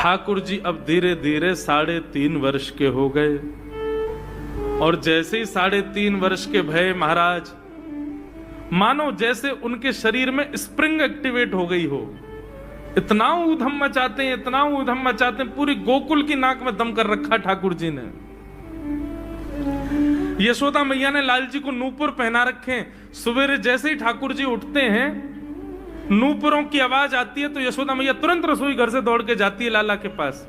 ठाकुर जी अब धीरे धीरे 3.5 वर्ष के हो गए और जैसे ही 3.5 वर्ष के भय महाराज, मानो जैसे उनके शरीर में स्प्रिंग एक्टिवेट हो गई हो। इतना ऊधम मचाते हैं, इतना ऊधम मचाते हैं, पूरी गोकुल की नाक में दम कर रखा ठाकुर जी ने। यशोदा मैया ने लाल जी को नूपुर पहना रखे। सवेरे जैसे ही ठाकुर जी उठते हैं, नूपुरों की आवाज आती है तो यशोदा मैया तुरंत रसोई घर से दौड़ के जाती है लाला के पास।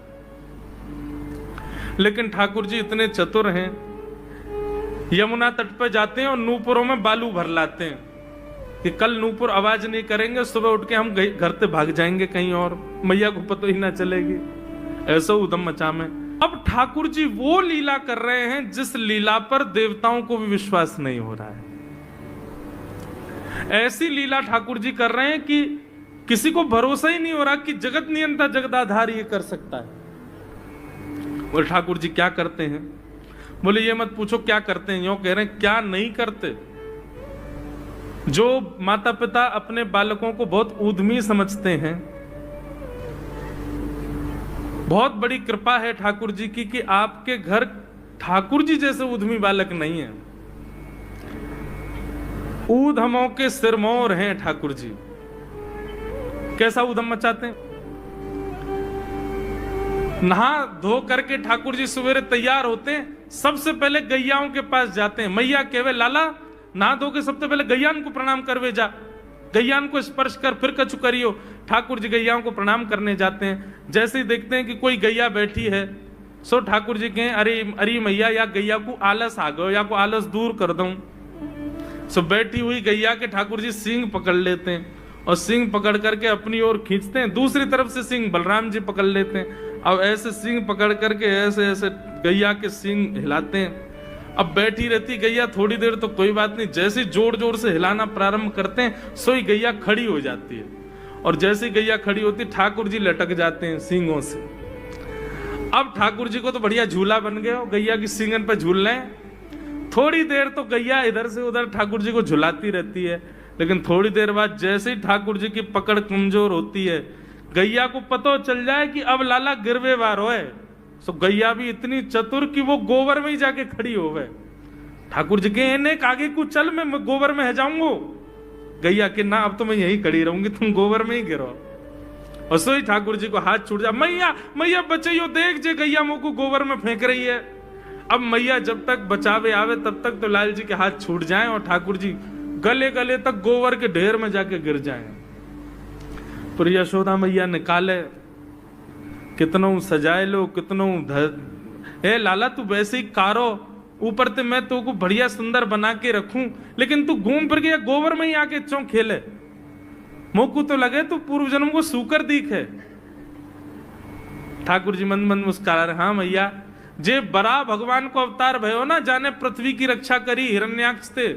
लेकिन ठाकुर जी इतने चतुर हैं, यमुना तट पर जाते हैं और नूपुरों में बालू भर लाते हैं कि कल नूपुर आवाज नहीं करेंगे, सुबह उठ के हम घर से भाग जाएंगे कहीं और, मैया को पता ही ना चलेगी। ऐसा उदम मचा में अब ठाकुर जी वो लीला कर रहे हैं जिस लीला पर देवताओं को भी विश्वास नहीं हो रहा है। ऐसी लीला ठाकुर जी कर रहे हैं कि किसी को भरोसा ही नहीं हो रहा कि जगत नियंता जगदाधार ये कर सकता है। बोले ठाकुर जी क्या करते हैं? बोले ये मत पूछो क्या करते हैं, यूं कह रहे हैं क्या नहीं करते। जो माता पिता अपने बालकों को बहुत ऊधमी समझते हैं, बहुत बड़ी कृपा है ठाकुर जी की कि आपके घर ठाकुर जी जैसे ऊधमी बालक नहीं है। ऊधमों के सिरमौर हैं ठाकुर जी। कैसा ऊधम मचाते हैं? नहा धो करके ठाकुर जी सवेरे तैयार होते हैं, सबसे पहले गैयाओं के पास जाते हैं। मैया कहवे लाला नहा धो के सबसे पहले गैयान को प्रणाम करवे जा, गैयान को स्पर्श कर फिर कछु करियो। ठाकुर जी गैयाओं को प्रणाम करने जाते हैं। जैसे ही देखते हैं कि कोई गैया बैठी है, सो ठाकुर जी कहें अरे अरे मैया या गैया को आलस आ गयो, या को आलस दूर कर दूं। सो बैठी हुई गैया के ठाकुर जी सींग पकड़ लेते हैं और सींग पकड़ करके अपनी ओर खींचते हैं। दूसरी तरफ से सींग बलराम जी पकड़ लेते हैं। अब ऐसे सींग पकड़ करके ऐसे ऐसे गैया के सींग हिलाते हैं। अब बैठी रहती गैया थोड़ी देर तो कोई बात नहीं, जैसे जोर जोर से हिलाना प्रारंभ करते हैं सोई गैया खड़ी हो जाती है। और जैसे गैया खड़ी होती ठाकुर जी लटक जाते हैं सींगों से। अब ठाकुर जी को तो बढ़िया झूला बन गया, गैया की सींगन पे झूल रहे। थोड़ी देर तो गैया इधर से उधर ठाकुर जी को झुलाती रहती है, लेकिन थोड़ी देर बाद जैसे ही ठाकुर जी की पकड़ कमजोर होती है, गैया को पता चल जाए कि अब लाला गिरवे वारो है। सो गैया भी इतनी चतुर कि वो गोबर में ही जाके खड़ी हो गए। ठाकुर जी के इन्हें आगे को चल, मैं गोबर में है जाऊंगो। गैया के ना अब तो मैं यही खड़ी रहूंगी, तुम गोबर में ही गिरो। और सोई ठाकुर जी को हाथ छूट जा, मैया मैया बचाइयो, देख जे गैया मुंह को गोबर में फेंक रही है। अब मैया जब तक बचावे आवे तब तक तो लाल जी के हाथ छूट जाएं और ठाकुर जी गले गले तक गोबर के ढेर में जाके गिर जाएं। पर यशोदा मैया निकाले, कितनों सजाए लो, कितनों हे लाला तू वैसे ही कारो, ऊपर ते मैं तो को बढ़िया सुंदर बना के रखूं, लेकिन तू घूम फिर के गोबर में ही आके चौं खेले। मोकू तो लगे तू पूर्व जन्म को सूकर दीख है। ठाकुर जी मंद मंद मुस्कुरा रहे, हाँ मैया जे बरा भगवान को अवतार भयो ना, जाने पृथ्वी की रक्षा करी हिरण्याक्ष थे।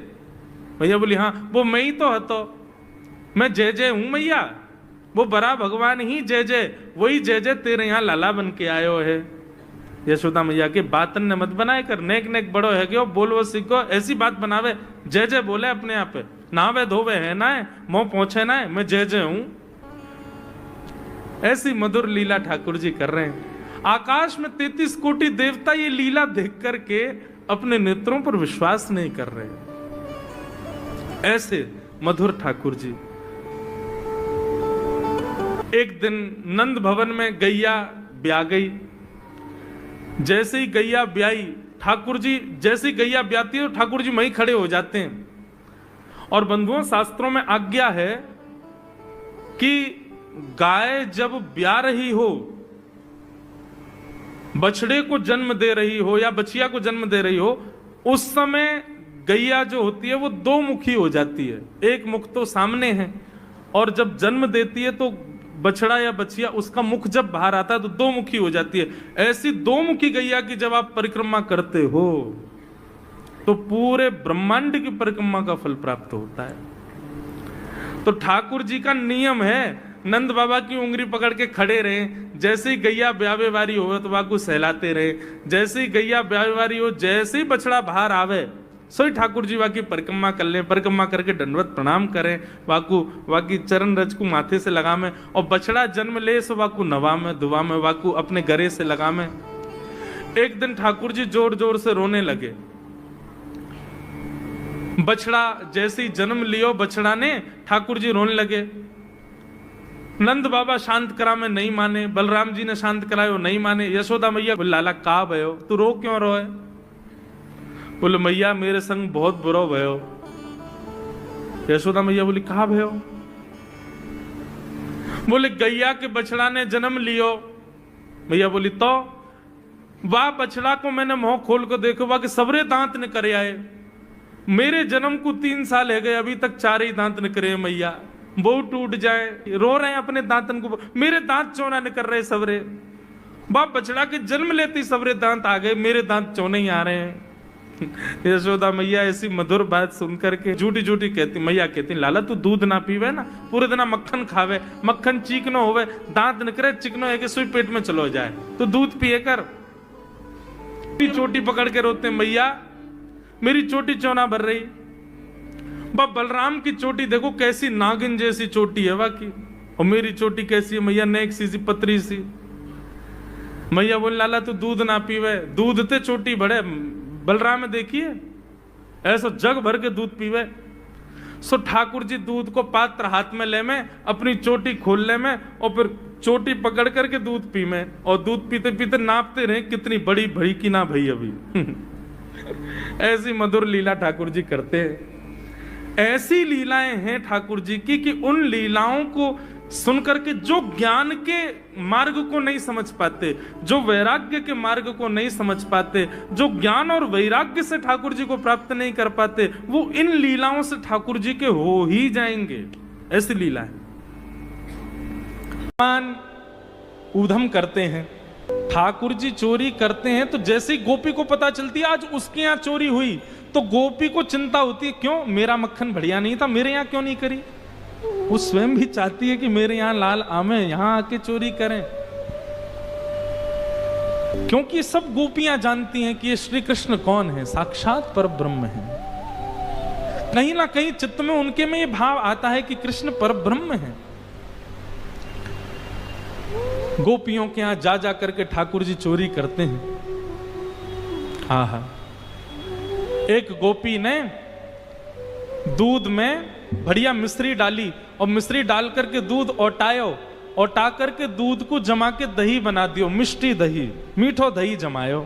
भैया बोली हाँ वो मैं ही तो हतो, मैं जय जय हूं मैया, वो बरा भगवान ही जय जय, वही जय जय तेरे यहाँ लाला बन के आयो है। यशोदा मैया के बातन ने मत बनाए कर, नेक नेक बड़ो है क्यों बोलवो सीखो, ऐसी बात बनावे, जय जय बोले अपने आप पे, नावे धोवे है ना है, मुंह पहुंचे ना है, मैं जय जय हूं। ऐसी मधुर लीला ठाकुर जी कर रहे हैं। आकाश में 33 कोटि देवता ये लीला देख करके अपने नेत्रों पर विश्वास नहीं कर रहे। ऐसे मधुर ठाकुर जी। एक दिन नंद भवन में गैया ब्याह गई। जैसे ही गैया ब्याई, ठाकुर जी जैसे ही गैया ब्याती है ठाकुर जी वहीं खड़े हो जाते हैं। और बंधुओं शास्त्रों में आज्ञा है कि गाय जब ब्याह रही हो, बछड़े को जन्म दे रही हो या बछिया को जन्म दे रही हो, उस समय गैया जो होती है वो दो मुखी हो जाती है। एक मुख तो सामने है और जब जन्म देती है तो बछड़ा या बछिया उसका मुख जब बाहर आता है तो दो मुखी हो जाती है। ऐसी दो मुखी गैया की जब आप परिक्रमा करते हो तो पूरे ब्रह्मांड की परिक्रमा का फल प्राप्त होता है। तो ठाकुर जी का नियम है, नंद बाबा की उंगली पकड़ के खड़े रहे, जैसे ही गैया ब्यावे वारी हो तो बाबू सहलाते रहे, जैसे ही गैया ब्यावे वारी हो, जैसे ही बछड़ा बाहर आवे सोई ठाकुर जी वाकी परिक्रमा कर लें, परिक्रमा करके दंडवत प्रणाम करें, वाकी चरण रज को माथे से लगा में, और बछड़ा जन्म ले सो वाकू नवा में दुआ में, वाकू अपने गरे से लगा में। एक दिन ठाकुर जी जोर जोर से रोने लगे। बछड़ा जैसे ही जन्म लियो बछड़ा ने, ठाकुर जी रोने लगे। नंद बाबा शांत करा में नहीं माने, बलराम जी ने शांत करायो नहीं माने। यशोदा मैया बोले लाला का भयो, तू रो क्यों रोए? बोले मैया मेरे संग बहुत बुरा भयो। यशोदा मैया बोली कहा भयो? बोले गैया के बछड़ा ने जन्म लियो। मैया बोली तो वाह बछड़ा को मैंने मुंह खोल को देखो, वाह के सबरे दांत ने करे आए। मेरे जन्म को 3 साल है गए, अभी तक 4 ही दांत न करे मैया, वो टूट जाए, रो रहे हैं अपने दांतन को, मेरे दांत चौना न कर रहे सबरे। बाप बछड़ा के जन्म लेते सबरे दांत आ गए, मेरे दांत चौने ही आ रहे हैं। यशोदा मैया ऐसी मधुर बात सुनकर के झूठी झूठी कहती, मैया कहती लाला तू दूध ना पीवे ना, पूरे दिन मक्खन खावे, मक्खन चीकनो होवे, दांत न करे, चिकनो है कि सुई पेट में चलो जाए, तो दूध पिए कर। चोटी पकड़ के रोते मैया मेरी चोटी चौना भर रही। बाप बलराम की चोटी देखो कैसी नागिन जैसी चोटी है वाकी, और मेरी चोटी कैसी है मैया, नेक सी पतरी सी। मैया बोल लाला तू दूध ना पीवे, दूध ते चोटी बढ़े। बलराम में देखिए ऐसा जग भर के दूध पीवे। सो ठाकुर जी दूध को पात्र हाथ में ले में, अपनी चोटी खोल ले में, और फिर चोटी पकड़ करके दूध पी में, और दूध पीते पीते नापते रहे कितनी बड़ी भई की ना भई अभी। ऐसी मधुर लीला ठाकुर जी करते हैं। ऐसी लीलाएं हैं ठाकुर जी की कि उन लीलाओं को सुनकर के जो ज्ञान के मार्ग को नहीं समझ पाते, जो वैराग्य के मार्ग को नहीं समझ पाते, जो ज्ञान और वैराग्य से ठाकुर जी को प्राप्त नहीं कर पाते, वो इन लीलाओं से ठाकुर जी के हो ही जाएंगे। ऐसी लीला है। ऊधम करते हैं, ठाकुर जी चोरी करते हैं, तो जैसे ही गोपी को पता चलती है आज उसके यहाँ चोरी हुई, तो गोपी को चिंता होती है क्यों मेरा मक्खन बढ़िया नहीं था, मेरे यहाँ क्यों नहीं करी। वो स्वयं भी चाहती है कि मेरे यहाँ लाल आमे, यहाँ आके चोरी करें, क्योंकि सब गोपियां जानती हैं कि ये श्री कृष्ण कौन है, साक्षात पर ब्रह्म है। कहीं ना कहीं चित्त में उनके में ये भाव आता है कि कृष्ण पर ब्रह्म है। गोपियों के यहां जा जा करके ठाकुर जी चोरी करते हैं। हाँ, एक गोपी ने दूध में बढ़िया मिश्री डाली, और मिश्री डाल करके दूध ओटायो, ओटा करके दूध को जमा के दही बना दियो, मिष्टी दही, मीठो दही जमायो।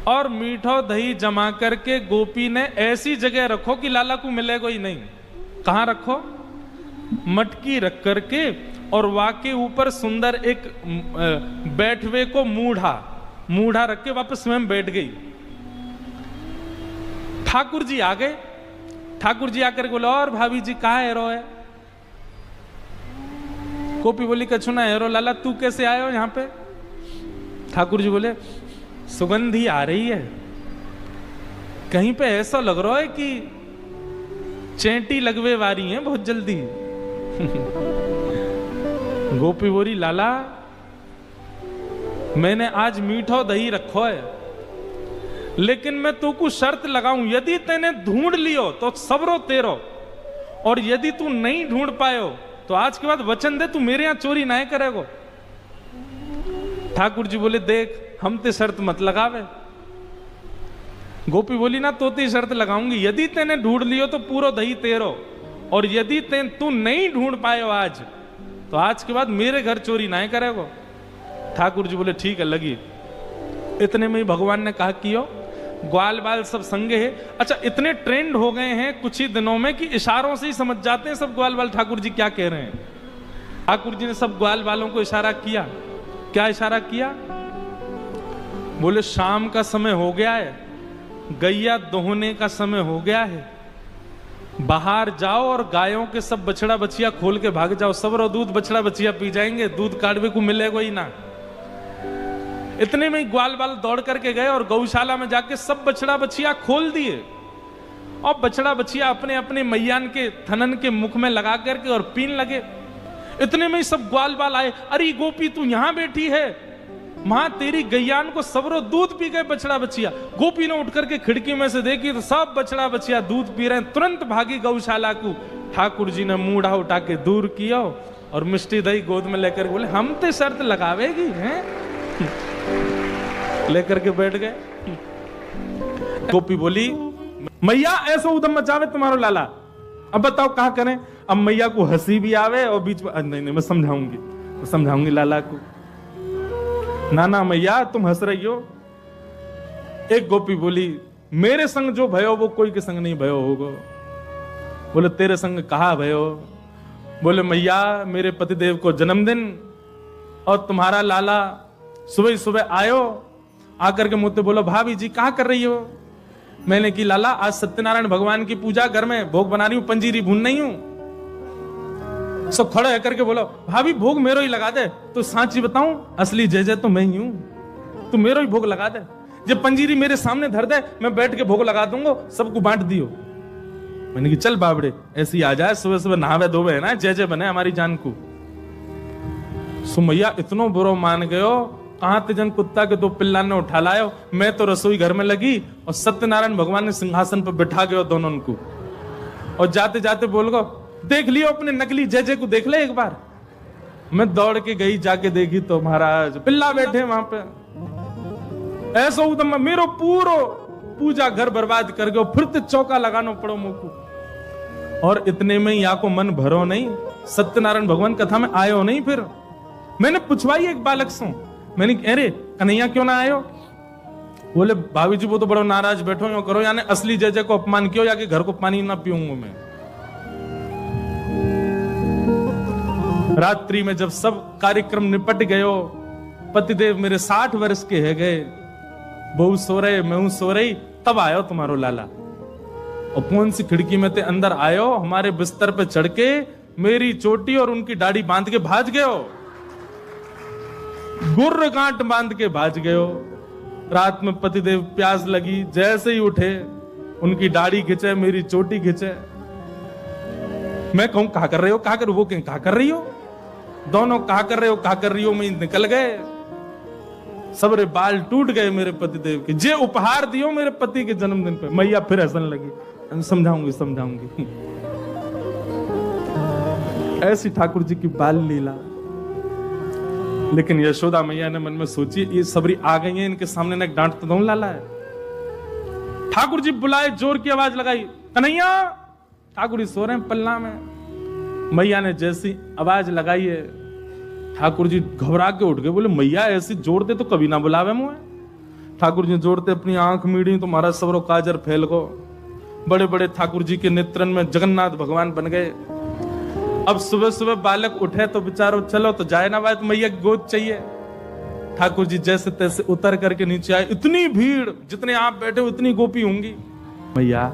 और मीठो दही जमा करके गोपी ने ऐसी जगह रखो कि लाला को मिलेगा ही नहीं। कहां रखो? मटकी रख करके, और वाके ऊपर सुंदर एक बैठवे को मूढ़ा रख के वापस स्वयं बैठ गई। ठाकुर जी आ गए। ठाकुर जी आकर बोले और भाभी जी कहा है रोए? गोपी बोली कछु ना हेरो, लाला तू कैसे आए हो यहाँ पे? ठाकुर जी बोले सुगंधी आ रही है, कहीं पे ऐसा लग रहा है कि चेंटी लगवे वारी है बहुत जल्दी। गोपी बोली लाला मैंने आज मीठो दही रखो है, लेकिन मैं तो को शर्त लगाऊं, यदि तेने ढूंढ लियो तो सबरो तेरो, और यदि तू नहीं ढूंढ पायो तो आज के बाद वचन दे तू मेरे यहां चोरी नहीं करेगो। ठाकुर जी बोले देख हम ते शर्त मत लगावे। गोपी बोली ना तो ती शर्त लगाऊंगी, यदि तेने ढूंढ लियो तो पूरा दही तेरो, और यदि तू नहीं ढूंढ पायो आज तो आज के बाद मेरे घर चोरी नहीं करेगो। ठाकुर जी बोले ठीक है लगी। इतने में ही भगवान ने कहा कियो ग्वाल बाल सब संगे है। अच्छा इतने ट्रेंड हो गए हैं कुछ ही दिनों में कि इशारों से ही समझ जाते हैं सब ग्वाल बाल ठाकुर जी क्या कह रहे हैं। ठाकुर जी ने सब ग्वाल बालों को इशारा किया। क्या इशारा किया? बोले शाम का समय हो गया है, गैया दोहने का समय हो गया है, बाहर जाओ और गायों के सब बछड़ा बछिया खोल के भाग जाओ, सब रो दूध बछड़ा बछिया पी जाएंगे, दूध काटवे को मिलेगा ही ना। इतने में ही ग्वाल बाल दौड़ करके गए और गौशाला में जाके सब बछड़ा बछिया खोल दिए, और बछड़ा बछिया अपने अपने मैयान के थनन के मुख में लगा करके और पीन लगे। इतने में ही सब ग्वाल बाल आए, अरे गोपी तू यहां बैठी है, मां तेरी गैयान को सबरो दूध पी गए बछड़ा बचिया। गोपी ने उठ करके खिड़की में से देखी तो सब बछड़ा बचिया दूध पी रहे हैं। तुरंत भागी गौशाला को। ठाकुर जी ने मूढ़ा उठा के दूर किया और मिष्टी दही गोद में लेकर बोले हम तो शर्त लगावेगी हैं। लेकर के बैठ गए। गोपी बोली मैया ऐसा उदम मचावे तुम्हारो लाला, अब बताओ कहा करें। अब मैया को हंसी भी आवे और बीच में नहीं मैं समझाऊंगी लाला को। ना मैया तुम हंस रही हो। एक गोपी बोली मेरे संग जो भयो वो कोई के संग नहीं भयो होगा। बोले तेरे संग कहा भयो। बोले मैया मेरे पतिदेव को जन्मदिन और तुम्हारा लाला सुबह सुबह आयो, आकर के मुझसे बोलो भाभी जी कहा कर रही हो। मैंने की लाला आज सत्यनारायण भगवान की पूजा घर में भोग बना रही हूं, पंजीरी भून नहीं हूं। सब खड़े है करके बोलो भाभी भोग मेरो ही लगा दे। तो सांची बताऊं असली जय जय तो मैं ही हूं, तू मेरो ही भोग लगा दे। जब पंजीरी मेरे सामने धर दे मैं बैठ के भोग लगा दूंगा, सबको बांट दियो। मैंने की चल बाबड़े ऐसी आ जाए, सुबह सुबह नहावे धोवे है ना, जय जय बने हमारी जान को। सुमैया इतनो बुरो मान गयो, कहां तेजन कुत्ता के दो पिल्ला ने उठा लायो। मैं तो रसोई घर में लगी और सत्यनारायण भगवान ने सिंहासन पर बिठा गयो दोनों को। और जाते जाते बोल गो देख लियो अपने नकली जय जय को, देख ले एक बार। मैं दौड़ के गई, जाके देखी तो महाराज पिल्ला बैठे वहां पे। ऐसा उदम मेरो पूरो पूजा घर बर्बाद कर गयो, फिर तो चौका लगाना पड़ो मुझको। और इतने में यहाँ को मन भरो नहीं, सत्यनारायण भगवान कथा में आयो नहीं। फिर मैंने पूछवाई एक बालक से, मैंने अरे कन्हैया क्यों ना आयो। बोले भाभी जी वो तो बड़ो नाराज बैठो यो करो, यानी असली जय जय को अपमान क्यों, या कि घर को पानी ना पीऊंगा मैं। रात्रि में जब सब कार्यक्रम निपट गयो, पतिदेव मेरे 60 वर्ष के है गए, बहू सो रहे मैं सो रही, तब आयो तुम्हारो लाला। और कौन सी खिड़की में ते अंदर आयो, हमारे बिस्तर पे चढ़ के मेरी चोटी और उनकी दाढ़ी बांध के भाज गयो, गुर्र गांठ बांध के भाज गयो। रात में पतिदेव प्यास लगी, जैसे ही उठे उनकी दाढ़ी खिंचे, मेरी चोटी खिंचे। मैं कहूं कहा कर रहे हो, कहा कर, वो कहा कर रही हो, दोनों कहा कर रही हो, मैं निकल गए। सबरे बाल टूट गए मेरे पतिदेव के, जे उपहार दियो मेरे पति के जन्मदिन पे। मैया फिर हंसने लगी, समझाऊंगी। ऐसी ठाकुर जी की बाल लीला। लेकिन यशोदा मैया ने मन में सोची ये सबरी आ गई है, इनके सामने ना डांट तो दो लाला है। ठाकुर जी बुलाए, जोर की आवाज लगाई कन्हैया। ठाकुर जी सो रहे हैं पल्ला में। मैया ने जैसी आवाज लगाई है, ठाकुर जी घबरा के उठ गए। बोले मैया ऐसी जोड़ते तो कभी ना बुलावे मुझे। ठाकुर जी जोड़ते अपनी आंख मीड़ी तो महाराज सबरो काजर फैल गो। बड़े बड़े ठाकुर जी के नेत्रन में जगन्नाथ भगवान बन गए। अब सुबह सुबह बालक उठे तो बेचारो चलो तो जाए ना भाई, तो मैया की गोद चाहिए। ठाकुर जी जैसे तैसे उतर करके नीचे आए। इतनी भीड़, जितने आप बैठे उतनी गोपी होंगी। मैया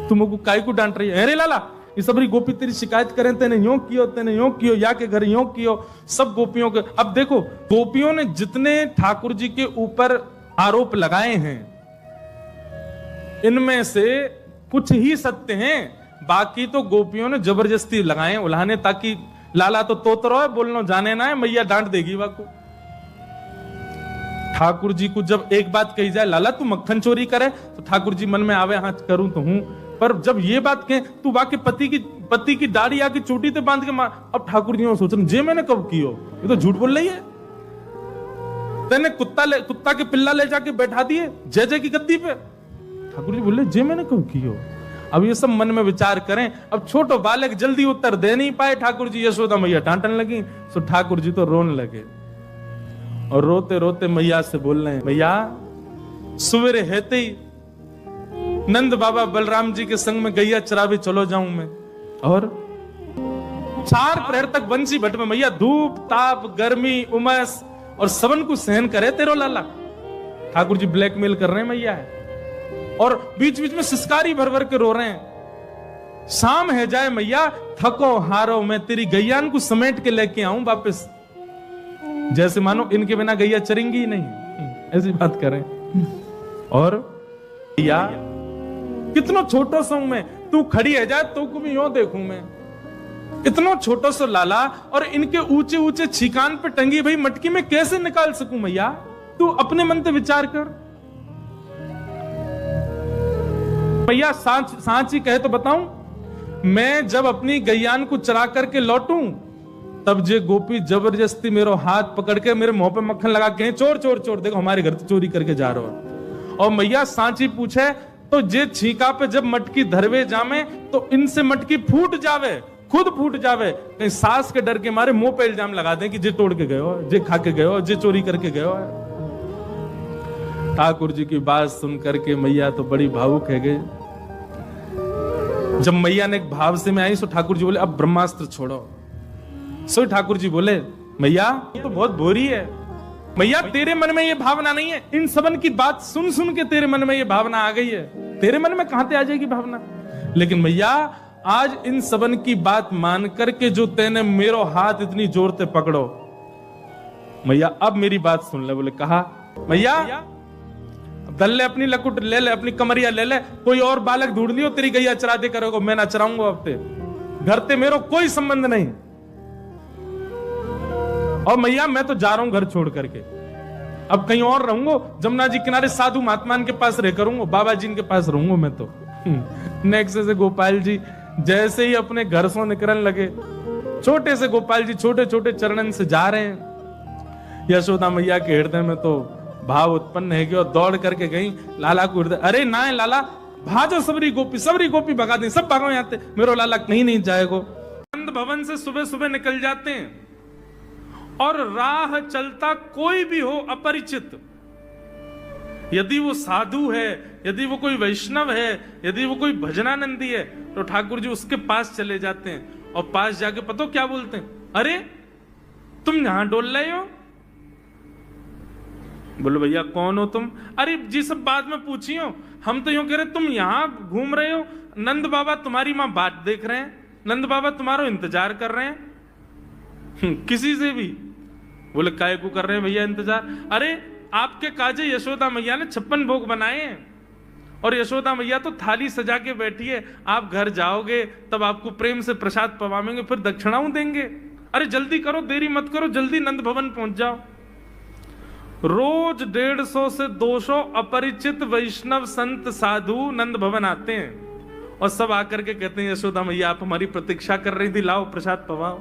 तुमको काय को डांट रही है। अरे लाला ये सबरी गोपी तेरी शिकायत करें, तेने यूं कियो, या के घर यूं कियो। सब गोपियों के, अब देखो गोपियों ने जितने ठाकुर जी के ऊपर आरोप लगाए हैं, इनमें से कुछ ही सत्य हैं, बाकी तो गोपियों ने जबरदस्ती लगाए उल्हाने, ताकि लाला तो तोतरो है, बोलना जाने ना है, मैया डांट देगी वाको। ठाकुर जी को जब एक बात कही जाए लाला तू मक्खन चोरी करे, तो ठाकुर जी मन में आवे हाँ करूं तो हूं, पर जब ये बात कहे तू वाके पति की दाढ़ी आके चोटी ते बांध के मार, अब ठाकुर जी सोच रहे जे मैंने कब कियो, ये तो झूठ बोल रही है। तेने कुत्ता के पिल्ला ले जाके बैठा दिए जय जय की गद्दी पे। ठाकुर जी बोले जे मैंने कब कियो। अब ये सब मन में विचार करें। अब छोटो बालक जल्दी उत्तर दे नहीं पाए ठाकुर जी, यशोदा मैया डांटने लगी, तो ठाकुर जी तो रोने लगे। और रोते रोते मैया से बोल रहे हैं, मैया सवेरे हेते ही नंद बाबा बलराम जी के संग में गैया चरावे चलो जाऊं मैं। और 4 प्रहर तक बंसी भट्ट में मैया धूप ताप गर्मी उमस और सबन को सहन करे तेरो लाला। ठाकुर जी ब्लैकमेल कर रहे हैं मैया है, और बीच बीच में सिसकारी भर भर के रो रहे हैं। शाम है जाए मैया, थको हारो मैं तेरी गैयान को समेट के लेके आऊं वापस, जैसे मानो इनके बिना गैया चरेंगी ही नहीं, ऐसी बात करें। और कितना छोटा सा हूं मैं, तू खड़ी है जाए तो को भी यूं देखूं मैं, इतना छोटा सा लाला और इनके ऊंचे ऊंचे छिकान पे टंगी भाई मटकी में कैसे निकाल सकूं मैया? तू अपने मन से विचार कर। मैया सांची कहे तो बताऊं, मैं जब अपनी गैयान को चरा करके लौटूं तब जे गोपी जबरदस्ती मेरा हाथ पकड़ के मेरे मुंह पे मक्खन लगा के चोर चोर चोर, देखो हमारे घर से चोरी करके जा रहे हो। और मैया सांची पूछे तो जे छीका पे जब मटकी धरवे जामे तो इनसे मटकी फूट जावे, खुद फूट जावे, कहीं सास के डर के मारे मुंह पे इल्जाम लगा दें कि जे तोड़ के गए हो, जे खा के गए हो, जे चोरी करके गए हो। ठाकुर जी की बात सुन करके मैया तो बड़ी भावुक है गई। जब मैया ने एक भाव से में आई सो ठाकुर जी बोले अब ब्रह्मास्त्र छोड़ो। सो ठाकुर जी बोले मैया ये तो बहुत बोरी है, मैया तेरे मन में ये भावना नहीं है, इन सबन की बात सुन सुन के तेरे मन में ये भावना आ गई है, तेरे मन में कहां से आ जाएगी भावना? लेकिन मैया आज इन सबन की बात मान करके जो तेने मेरो हाथ इतनी जोर से पकड़ो, मैया अब मेरी बात सुन ले। बोले कहा मैया दल ले अपनी लकुट ले ले, अपनी कमरिया ले ले, कोई और बालक ढूंढ लियो, तेरी गैया चरा दे करोगे, मैं ना चराऊंगा अब ते, घर ते मेरो कोई संबंध नहीं। और मैया मैं तो जा रहा हूं घर छोड़ करके, अब कहीं और रहूंगा, जमुना जी किनारे साधु महात्मान के पास रह करूंगा, बाबा जी के पास रहूंगा मैं तो। नेक्स्ट से गोपाल जी जैसे ही अपने घर से निकलने लगे, छोटे से गोपाल जी छोटे छोटे चरणन से जा रहे हैं। यशोदा मैया के हृदय में तो भाव उत्पन्न है और दौड़ करके गई लाला को हृदय, अरे ना है लाला, भाजो सबरी गोपी भगा दी, सब भागो यहाँ, मेरो लाला कहीं नहीं जाएगो। नंद भवन से सुबह सुबह निकल जाते हैं और राह चलता कोई भी हो अपरिचित, यदि वो साधु है, यदि वो कोई वैष्णव है, यदि वो कोई भजनानंदी है, तो ठाकुर जी उसके पास चले जाते हैं और पास जाके पता क्या बोलते हैं, अरे तुम यहां डोल रहे हो? बोलो भैया कौन हो तुम? अरे जी सब बाद में पूछियो, हम तो यूं कह रहे तुम यहां घूम रहे हो, नंद बाबा तुम्हारी मां बात देख रहे हैं, नंद बाबा तुम्हारा इंतजार कर रहे हैं। किसी से भी? बोले काय को कर रहे हैं भैया इंतजार? अरे आपके काजे यशोदा मैया ने 56 भोग बनाए हैं और यशोदा मैया तो थाली सजा के बैठी है, आप घर जाओगे तब आपको प्रेम से प्रसाद पवाएंगे, फिर दक्षिणाओं देंगे। अरे जल्दी करो, देरी मत करो, जल्दी नंद भवन पहुंच जाओ। रोज 150 से 200 अपरिचित वैष्णव संत साधु नंद भवन आते हैं और सब आकर के कहते हैं यशोदा मैया आप हमारी प्रतीक्षा कर रही थी, लाओ प्रसाद पवाओ।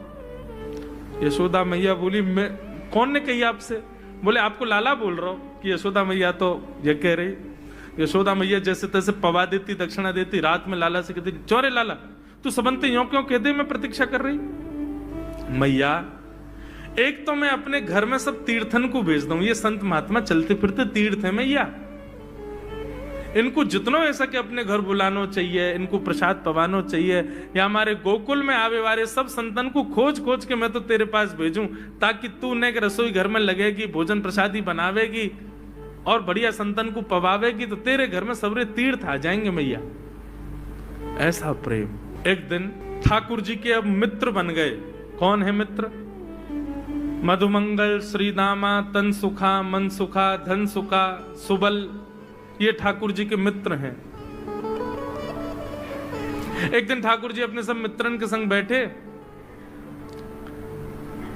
यशोदा मैया बोली मैं कौन ने कही आपसे? बोले आपको लाला बोल रहा हूं कि यशोदा मैया तो ये कह रही। यशोदा मैया जैसे तैसे पवा देती, दक्षिणा देती, रात में लाला से कहती चोरे लाला तू सबनते यूं क्यों कह दे मैं प्रतीक्षा कर रही? मैया एक तो मैं अपने घर में सब तीर्थन को भेज दूं, ये संत महात्मा चलते फिरते तीर्थ है मैया, इनको जितना ऐसा कि अपने घर बुलाना चाहिए, इनको प्रसाद पवाना चाहिए, या हमारे गोकुल में आवे वाले सब संतन को खोज खोज के मैं तो तेरे पास भेजूं ताकि तू ने रसोई घर में लगेगी, भोजन प्रसादी बनावेगी और बढ़िया संतन को पवावेगी, तो तेरे घर में सबरे तीर्थ आ जाएंगे मैया। ऐसा प्रेम। एक दिन ठाकुर जी के अब मित्र बन गए। कौन है मित्र? मधुमंगल, श्रीदामा, तन सुखा, मन सुखा, धन सुखा, सुबल, ये ठाकुर जी के मित्र हैं। एक दिन ठाकुर जी अपने सब मित्रन के संग बैठे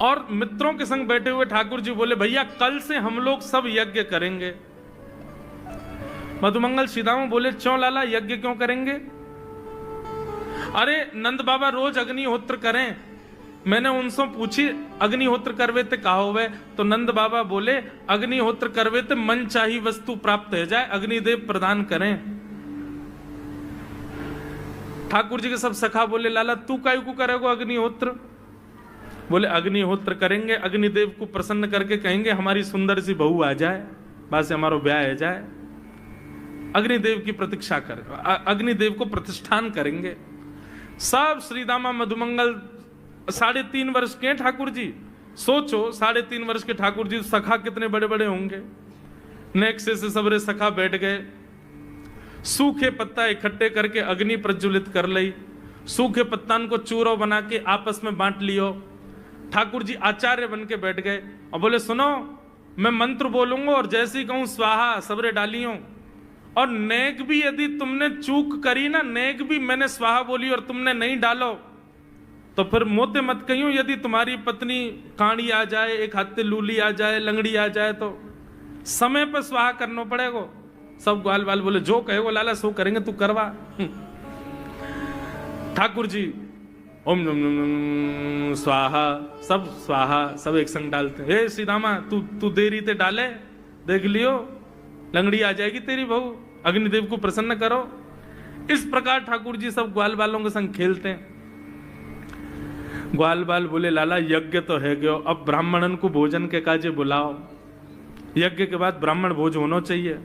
और मित्रों के संग बैठे हुए ठाकुर जी बोले भैया कल से हम लोग सब यज्ञ करेंगे। मधुमंगल श्रीदामा बोले क्यों लाला यज्ञ क्यों करेंगे? अरे नंद बाबा रोज अग्निहोत्र करें, मैंने उनसे पूछी अग्निहोत्र करवे ते कहा हुए, तो नंद बाबा बोले अग्निहोत्र करवे ते मन चाही वस्तु प्राप्त हो जाए, अग्निदेव प्रदान करें। ठाकुर जी के सब सखा बोले लाला तू काहे को करेगा अग्निहोत्र? बोले अग्निहोत्र करेंगे, अग्निदेव को प्रसन्न करके कहेंगे हमारी सुंदर सी बहू आ जाए, बस हमारा ब्याह हो जाए। अग्निदेव की प्रतीक्षा कर, अग्निदेव को प्रतिष्ठान करेंगे। सब श्रीदामा मधुमंगल 3.5 वर्ष के ठाकुर जी, सोचो 3.5 वर्ष के ठाकुर जी, सखा कितने बड़े बड़े होंगे। नेक्स्ट से सबरे सखा बैठ गए, सूखे पत्ता इकट्ठे करके अग्नि प्रज्वलित कर ली, सूखे पत्तान को चूरो बना के आपस में बांट लियो। ठाकुर जी आचार्य बन के बैठ गए और बोले सुनो मैं मंत्र बोलूंगा और जैसे ही कहूं स्वाहा सबरे डालियो, और नेक भी यदि तुमने चूक करी ना, नेक भी मैंने स्वाहा बोली और तुमने नहीं डालो तो फिर मोते मत कहियो, यदि तुम्हारी पत्नी काणी आ जाए, एक हाथे लूली आ जाए, लंगड़ी आ जाए, तो समय पर स्वाहा करना पड़ेगा। सब ग्वाल बाल बोले जो कहेगो लाला सो करेंगे, तू करवा। ठाकुर जी ओम नम नम नम स्वाहा, सब स्वाहा, सब एक संग डालते। हे श्री रामा तू देरी ते डाले, देख लियो लंगड़ी आ जाएगी तेरी बहू, अग्निदेव को प्रसन्न करो। इस प्रकार ठाकुर जी सब ग्वाल बालों के संग खेलते हैं। ग्वाल बाल बोले लाला यज्ञ तो है गयो, अब ब्राह्मणन को भोजन के काजे बुलाओ, यज्ञ के बाद ब्राह्मण भोज होना चाहिए।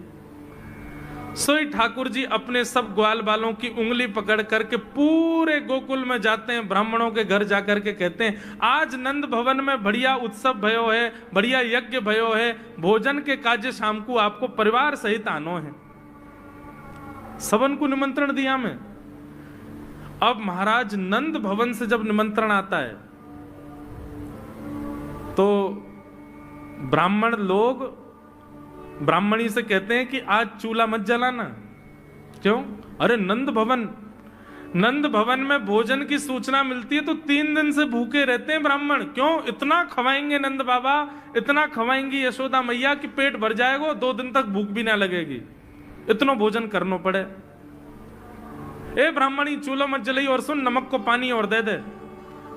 सोई ठाकुर जी अपने सब ग्वाल बालों की उंगली पकड़ करके पूरे गोकुल में जाते हैं, ब्राह्मणों के घर जाकर के कहते हैं आज नंद भवन में बढ़िया उत्सव भयो है, बढ़िया यज्ञ भयो है, भोजन के काजे शाम को आपको परिवार सहित आनो है। सबन को निमंत्रण दिया मैं। अब महाराज नंद भवन से जब निमंत्रण आता है तो ब्राह्मण लोग ब्राह्मणी से कहते हैं कि आज चूल्हा मत जलाना। क्यों? अरे नंद भवन में भोजन की सूचना मिलती है तो 3 दिन से भूखे रहते हैं ब्राह्मण। क्यों? इतना खवाएंगे नंद बाबा, इतना खवाएंगी यशोदा मैया कि पेट भर जाएगा, 2 दिन तक भूख भी ना लगेगी, इतना भोजन करना पड़े। ए ब्राह्मणी चूल्हा मत जलाई, और सुन नमक को पानी और दे दे।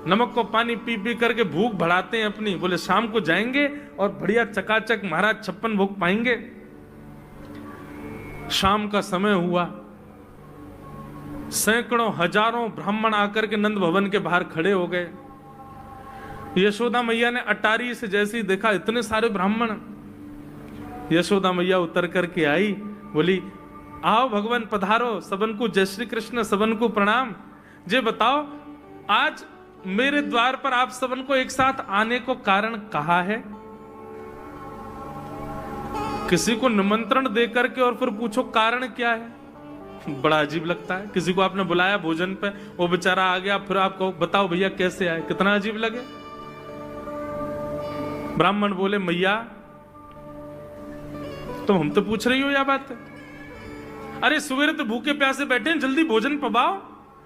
नमक को पानी पी पी करके भूख बढ़ाते हैं अपनी। बोले शाम को जाएंगे और बढ़िया चकाचक महाराज 56 भोग पाएंगे। शाम का समय हुआ, सैकड़ों हजारों ब्राह्मण आकर के नंद भवन के बाहर खड़े हो गए। यशोदा मैया ने अटारी से जैसे ही देखा इतने सारे ब्राह्मण, यशोदा मैया उतर करके आई, बोली आओ भगवान पधारो, सबन को जय श्री कृष्ण, सबन को प्रणाम। जे बताओ आज मेरे द्वार पर आप सबन को एक साथ आने को कारण कहा है? किसी को निमंत्रण देकर के और फिर पूछो कारण क्या है, बड़ा अजीब लगता है। किसी को आपने बुलाया भोजन पे, वो बेचारा आ गया, फिर आप कहो बताओ भैया कैसे आए, कितना अजीब लगे। ब्राह्मण बोले मैया तुम हम तो पूछ रही हो या बात है? अरे सवेरे तो भूखे प्यासे बैठे हैं, जल्दी भोजन पवाओ।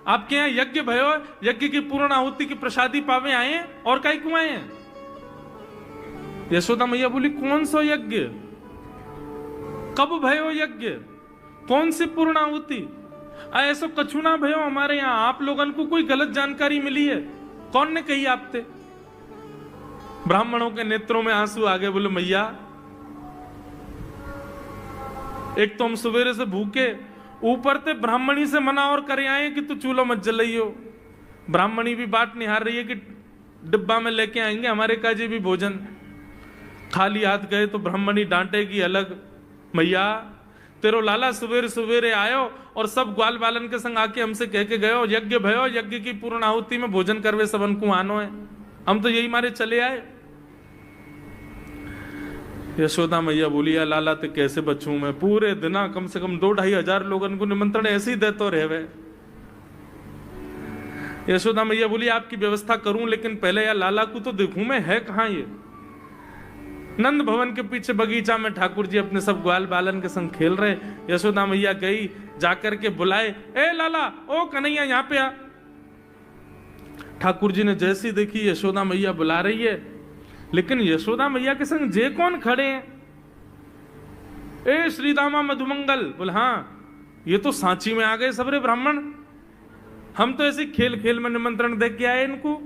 आपके यहाँ यज्ञ भयो, यज्ञ की पूर्ण आहुति की प्रसादी पावे आए हैं, और काई क्यों आए हैं? यशोदा मैया बोली कौन सा यज्ञ, कब भयो यज्ञ, कौन सी पूर्ण आहुति? ऐसा कछु ना भयो हमारे यहाँ, आप लोगन को कोई गलत जानकारी मिली है, कौन ने कही आपसे? ब्राह्मणों के नेत्रों में आंसू आ गए। बोले मैया एक तो हम सवेरे से भूखे, ऊपर से ब्राह्मणी से मना और करे आए कि तू चूल्हा मत जलाइयो। ब्राह्मणी भी बात निहार रही है कि डिब्बा में लेके आएंगे हमारे काजी भी भोजन। खाली हाथ गए तो ब्राह्मणी डांटेगी अलग। मैया तेरो लाला सवेरे सवेरे आयो और सब ग्वाल बालन के संग आके हमसे कह के गयो यज्ञ भयो, यज्ञ की पूर्ण आहुति में भोजन करवे सबन को आनो है, हम तो यही मारे चले आए। यशोदा मैया बोली या लाला ते कैसे बचूं मैं, पूरे दिन कम से कम 2-2.5 हजार लोगन को निमंत्रण ऐसे ही देते रहे। यशोदा मैया बोली आपकी व्यवस्था करूं, लेकिन पहले या लाला को तो देखूं मैं, है कहां ये? नंद भवन के पीछे बगीचा में ठाकुर जी अपने सब ग्वाल बालन के संग खेल रहे। यशोदा मैया गई, जाकर के बुलाए, ए लाला ओ कन्हैया यहाँ पे आ। ठाकुर जी ने जैसी देखी यशोदा मैया बुला रही है, लेकिन यशोदा मैया के संग जे कौन खड़े हैं? ए श्री दामा मधुमंगल। बोले हाँ ये तो सांची में आ गए सबरे ब्राह्मण, हम तो ऐसे खेल खेल में निमंत्रण दे के आए इनको।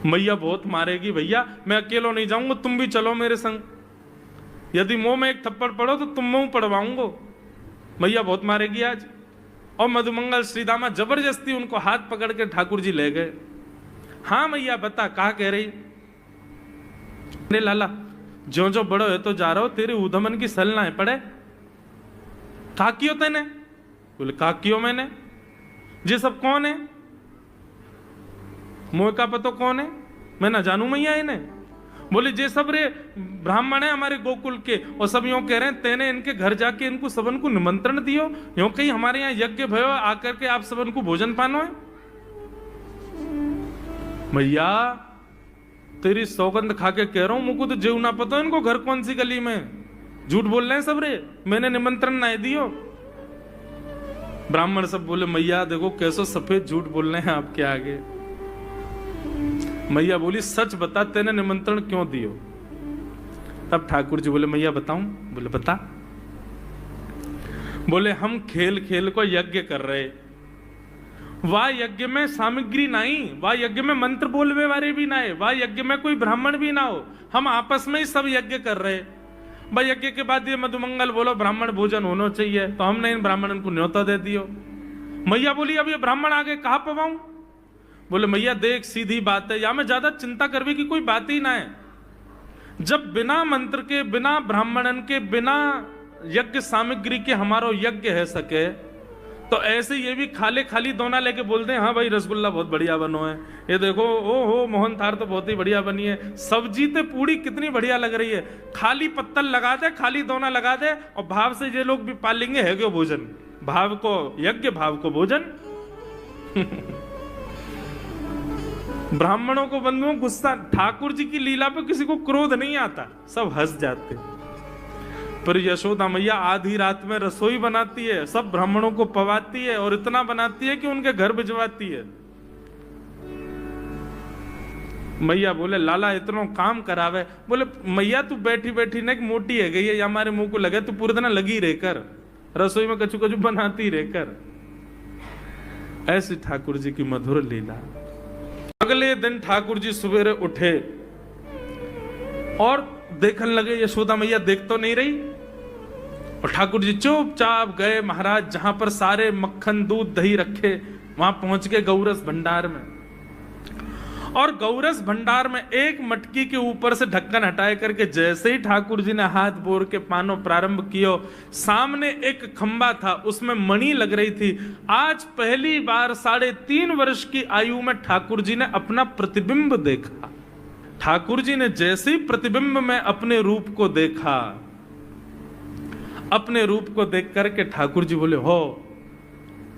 मैया बहुत मारेगी भैया, मैं अकेलो नहीं जाऊंगा, तुम भी चलो मेरे संग। यदि मुंह में एक थप्पड़ पड़ो तो तुम मुंह पड़वाऊंगा। मैया बहुत मारेगी आज। और मधुमंगल श्रीदामा जबरदस्ती उनको हाथ पकड़ के ठाकुर जी ले गए। हाँ मैया बता कहा कह रही? अरे लाला जो जो बड़ो है तो जा रहा हो, तेरे उधमन की सल ना है पड़े। कहा कियो तेने? बोले कहा कियो मैंने। ये सब कौन है? मोह का पतो कौन है? मैं ना जानू मैया इन्हें। बोले जे सब रे ब्राह्मण है हमारे गोकुल के, और सब यूं कह रहे हैं तेने इनके घर जाके इनको सबन को निमंत्रण दियो, यूं कहीं हमारे यहाँ यज्ञ भयो आकर के आप सबन को भोजन पानो है। मैया तेरी सौगंध खा के कह रहा हूं, मुझको तो जीव ना पता इनको घर कौन सी गली में। झूठ बोल रहे हैं सब रे, मैंने निमंत्रण ना दियो। ब्राह्मण सब बोले मैया देखो कैसो सफेद झूठ बोल रहे हैं आपके आगे। मैया बोली सच बता तेने निमंत्रण क्यों दियो? तब ठाकुर जी बोले मैया बताऊं? बोले बता। बोले हम खेल खेल को यज्ञ कर रहे, वाह यज्ञ में सामग्री नहीं, वाह यज्ञ में मंत्र बोलवे वाले भी ना है, वाह यज्ञ में कोई ब्राह्मण भी ना हो, हम आपस में ही सब यज्ञ कर रहे। भाई यज्ञ के बाद ये मधुमंगल बोलो ब्राह्मण भोजन होना चाहिए, तो हमने इन ब्राह्मणों को न्योता दे दियो। मैया बोली अब ये ब्राह्मण आगे कहाँ पवाऊं? बोले मैया देख सीधी बात है, या में ज्यादा चिंता करवे की कोई बात ही ना है। जब बिना मंत्र के, बिना ब्राह्मणन के, बिना यज्ञ सामग्री के हमारो यज्ञ है सके, तो ऐसे ये भी खाली खाली दोना लेके बोलते हैं हाँ भाई रसगुल्ला बहुत बढ़िया बनो है, ये देखो ओ हो मोहन थार तो बहुत ही बढ़िया बनी है, सब्जी ते पूड़ी कितनी बढ़िया लग रही है, खाली पत्तल लगा दे, खाली दोना लगा दे, और भाव से ये लोग भी पालेंगे है क्यों भोजन, भाव को यज्ञ भाव को भोजन। ब्राह्मणों को बंधुओं गुस्सा, ठाकुर जी की लीला पे किसी को क्रोध नहीं आता, सब हंस जाते। पर यशोदा मैया आधी रात में रसोई बनाती है, सब ब्राह्मणों को पवाती है, और इतना बनाती है कि उनके घर भिजवाती है। मैया बोले लाला इतना काम करावे। बोले मैया तू बैठी बैठी ना मोटी है गई है, या हमारे मुंह को लगे, तू पूरे दिन लगी रहकर रसोई में कचू कचू बनाती रहकर। ऐसी ठाकुर जी की मधुर लीला। अगले दिन ठाकुर जी सवेरे उठे और देखने लगे यशोदा मैया देख तो नहीं रही, और ठाकुर जी चुपचाप गए महाराज जहां पर सारे मक्खन दूध दही रखे, वहां पहुंच गए गौरस भंडार में। और गौरस भंडार में एक मटकी के ऊपर से ढक्कन हटाए करके जैसे ही ठाकुर जी ने हाथ बोर के पानो प्रारंभ किया, सामने एक खंबा था, उसमें मणि लग रही थी। आज पहली बार 3.5 वर्ष की आयु में ठाकुर जी ने अपना प्रतिबिंब देखा। ठाकुर जी ने जैसे ही प्रतिबिंब में अपने रूप को देखा, अपने रूप को देख करके ठाकुर जी बोले हो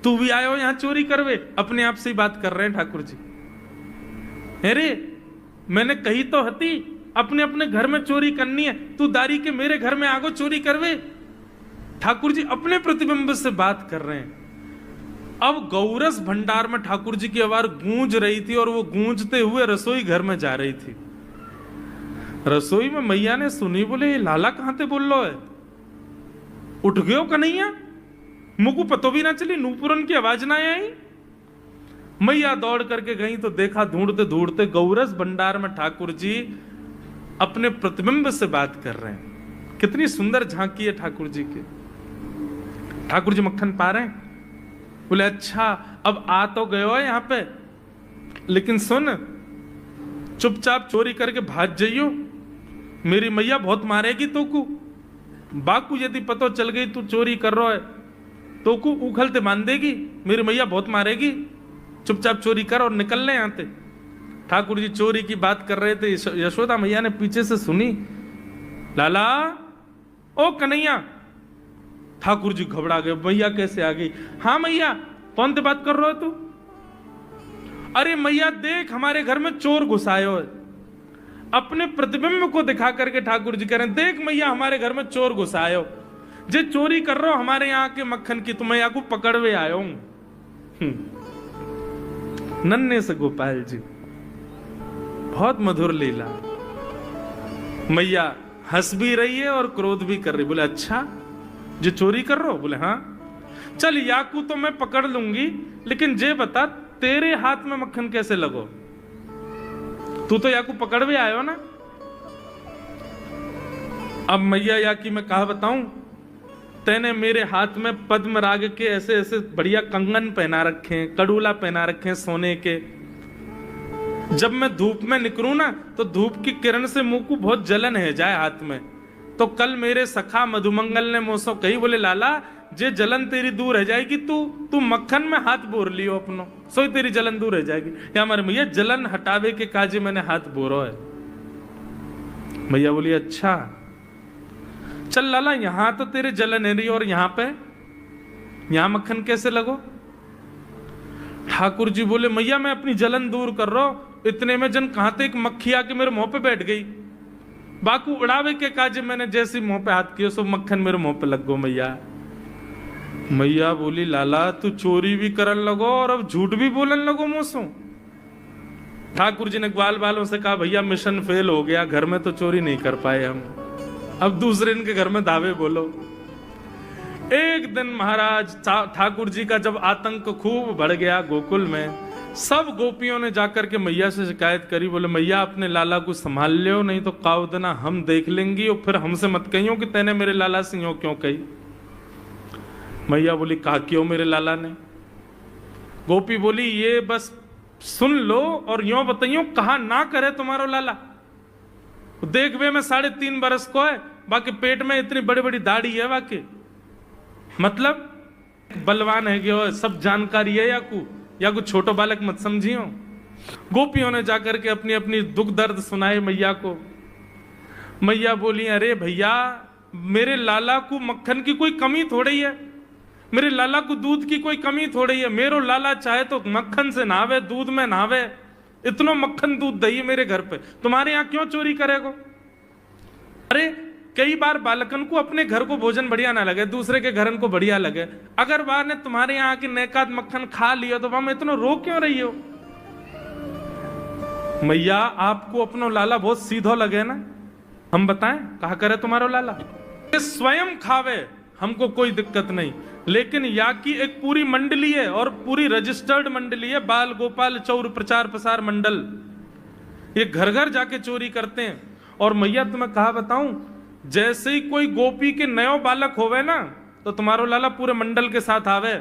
तू भी आयो यहां चोरी करवे? अपने आप से ही बात कर रहे हैं ठाकुर जी। अरे मैंने कही तो हती अपने अपने घर में चोरी करनी है, तू दारी के मेरे घर में आगो चोरी करवे? ठाकुर जी अपने प्रतिबिंब से बात कर रहे हैं। अब गौरस भंडार में ठाकुर जी की आवाज गूंज रही थी, और वो गूंजते हुए रसोई घर में जा रही थी। रसोई में मैया ने सुनी, बोले ये लाला कहां थे बोल लो है, उठ गयो कन्हैया? मुझको पतो भी ना चली, नूपुरन की आवाज ना आई। मैया दौड़ करके गई तो देखा ढूंढते ढूंढते गौरस भंडार में ठाकुर जी अपने प्रतिबिंब से बात कर रहे हैं। कितनी सुंदर झांकी है ठाकुर जी की। ठाकुर जी मक्खन पा रहे हैं। बोले अच्छा अब आ तो गयो है यहां पे, लेकिन सुन चुपचाप चोरी करके भाग जाइयो, मेरी मैया बहुत मारेगी तो को। बाकू यदि पतो चल गई तू चोरी कर रहा है तो को उखलते मान देगी, मेरी मैया बहुत मारेगी, चुपचाप चोरी कर और निकल ले आते। ठाकुर जी चोरी की बात कर रहे थे, यशोदा मैया ने पीछे से सुनी, लाला ओ कन्हैया। ठाकुर जी घबरा गए, मैया कैसे आ गई? हाँ मैया कौन से बात कर रहे हो तू? अरे मैया देख हमारे घर में चोर घुसायो है। अपने प्रतिबिंब को दिखा करके ठाकुर जी कह रहे हैं देख मैया हमारे घर में चोर घुसायो, जे चोरी कर रहे हो हमारे यहाँ के मक्खन की, तुम्हें यहाँ को पकड़वे आयो हूं। नन्हे से गोपाल जी, बहुत मधुर लीला। मैया हंस भी रही है और क्रोध भी कर रही। बोले अच्छा जो चोरी कर रहे हो? बोले हाँ। चल याकू तो मैं पकड़ लूंगी, लेकिन जे बता तेरे हाथ में मक्खन कैसे लगो? तू तो याकू पकड़वे आयो ना। अब मैया याकी मैं कहा बताऊं, तेने मेरे हाथ में पद्म राग के ऐसे ऐसे बढ़िया कंगन पहना रखे हैं, कड़ूला पहना रखे हैं सोने के। जब मैं धूप में निकलूं ना तो धूप की किरण से मुंह को बहुत जलन है जाए हाथ में। तो कल मेरे सखा मधुमंगल ने मुझसे कही, बोले लाला जे जलन तेरी दूर रह जाएगी, तू मक्खन में हाथ बोर लियो अपनो, सोई तेरी जलन दूर रह जाएगी। या हमारे मैया जलन हटावे के काजे मैंने हाथ बोरो है। मैया बोली अच्छा चल लाला यहां तो तेरे जलन है रही, और यहां पे यहां मक्खन कैसे लगो? ठाकुर जी बोले मैया मैं अपनी जलन दूर कर रहा हूं, इतने में जन कहां थे एक मक्खी आके मेरे मुंह पे बैठ गई। बाकू उड़ावे के काजे मैंने जैसे मुंह पे हाथ किया सो मक्खन मेरे मुंह पे लग गो। मैया मैया बोली लाला तू चोरी भी करन लगो और अब झूठ भी बोलन लगो मुझसे। ठाकुर जी ने ग्वाल वालों से कहा भैया मिशन फेल हो गया, घर में तो चोरी नहीं कर पाए हम, अब दूसरे इनके घर में दावे बोलो। एक दिन महाराज ठाकुर जी का जब आतंक खूब बढ़ गया गोकुल में, सब गोपियों ने जाकर के मैया से शिकायत करी, बोले मैया अपने लाला को संभाल लियो, नहीं तो काउदना हम देख लेंगी और फिर हमसे मत कहियो कि तैने मेरे लाला से यूं क्यों कही। मैया बोली कहा क्यों मेरे लाला ने? गोपी बोली ये बस सुन लो और यूं बताइयो कहा ना करे तुम्हारो लाला। देख वे में 3.5 बरस को है, बाकी पेट में इतनी बड़ी बड़ी दाढ़ी है, बाकी मतलब बलवान है कि सब जानकारी है या कुछ छोटो बालक मत समझियो। गोपियों ने जाकर के अपनी अपनी दुख दर्द सुनाए मैया को। मैया बोली अरे भैया मेरे लाला को मक्खन की कोई कमी थोड़ी है, मेरे लाला को दूध की कोई कमी थोड़ी है, मेरो लाला चाहे तो मक्खन से नहावे, दूध में नहावे, इतना मक्खन दूध दही मेरे घर पे, तुम्हारे यहाँ क्यों चोरी करेगो? अरे कई बार बालकन को अपने घर को भोजन बढ़िया ना लगे, दूसरे के घरन को बढ़िया लगे, अगर बार ने तुम्हारे यहाँ की नेकात मक्खन खा लिया तो वहां इतना रो क्यों रही हो? मैया आपको अपनो लाला बहुत सीधो लगे ना, हम बताएं कहा करे तुम्हारो लाला? स्वयं खावे हमको कोई दिक्कत नहीं, लेकिन या की एक पूरी मंडली है और पूरी रजिस्टर्ड मंडली है, बाल गोपाल चौर प्रचार प्रसार मंडल, ये घर घर जाके चोरी करते हैं। और मैया तुम्हें कहा बताऊं, जैसे ही कोई गोपी के नयो बालक होवे ना तो तुम्हारो लाला पूरे मंडल के साथ आवे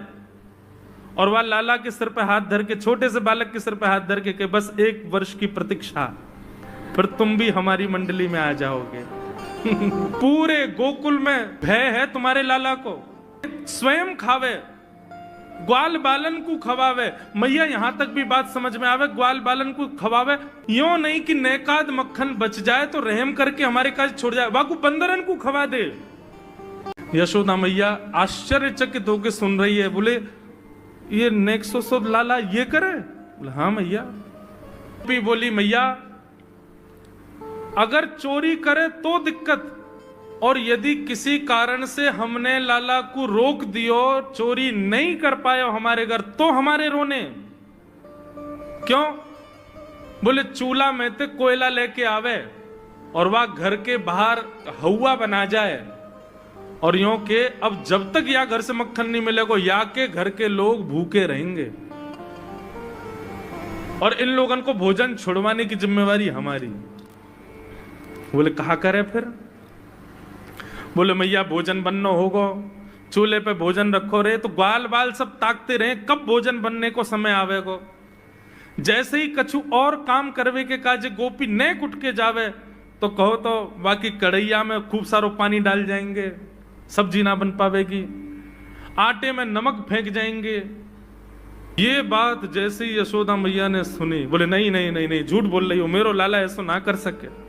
और वह लाला के सिर पे हाथ धर के, छोटे से बालक के सिर पे हाथ धर के बस 1 वर्ष की प्रतीक्षा, फिर तुम भी हमारी मंडली में आ जाओगे। पूरे गोकुल में भय है तुम्हारे लाला को, स्वयं खावे, ग्वाल बालन को खवावे। मैया यहां तक भी बात समझ में आवे, ग्वाल बालन को खवावे, यो नहीं कि नेकाद मक्खन बच जाए तो रहम करके हमारे काज छोड़ जाए, वाकू बंदरन को खवा दे। यशोदा मैया आश्चर्यचकित होकर सुन रही है, बोले ये नेक्सो लाला ये करे? बोले हाँ मैया। भी बोली मैया अगर चोरी करे तो दिक्कत, और यदि किसी कारण से हमने लाला को रोक दियो, चोरी नहीं कर पाए हमारे घर, तो हमारे रोने क्यों? बोले चूल्हा में ते कोयला लेके आवे और वह घर के बाहर हवा बना जाए, और यूं के अब जब तक या घर से मक्खन नहीं मिलेगा या के घर के लोग भूखे रहेंगे, और इन लोगों को भोजन छुड़वाने की जिम्मेवारी हमारी। बोले कहा करे फिर? बोले मैया भोजन बनना होगा, चूल्हे पे भोजन रखो रे, तो ग्वाल बाल सब ताकते रहे कब भोजन बनने को समय आवेगो। जैसे ही कछु और काम करवे के काजे गोपी ने कुट के जावे तो कहो तो बाकी कढ़ैया में खूब सारो पानी डाल जाएंगे, सब्जी ना बन पावेगी, आटे में नमक फेंक जाएंगे। ये बात जैसे ही यशोदा मैया ने सुनी, बोले नहीं नहीं नहीं नहीं, झूठ बोल रही हो, मेरो लाला ऐसा ना कर सके।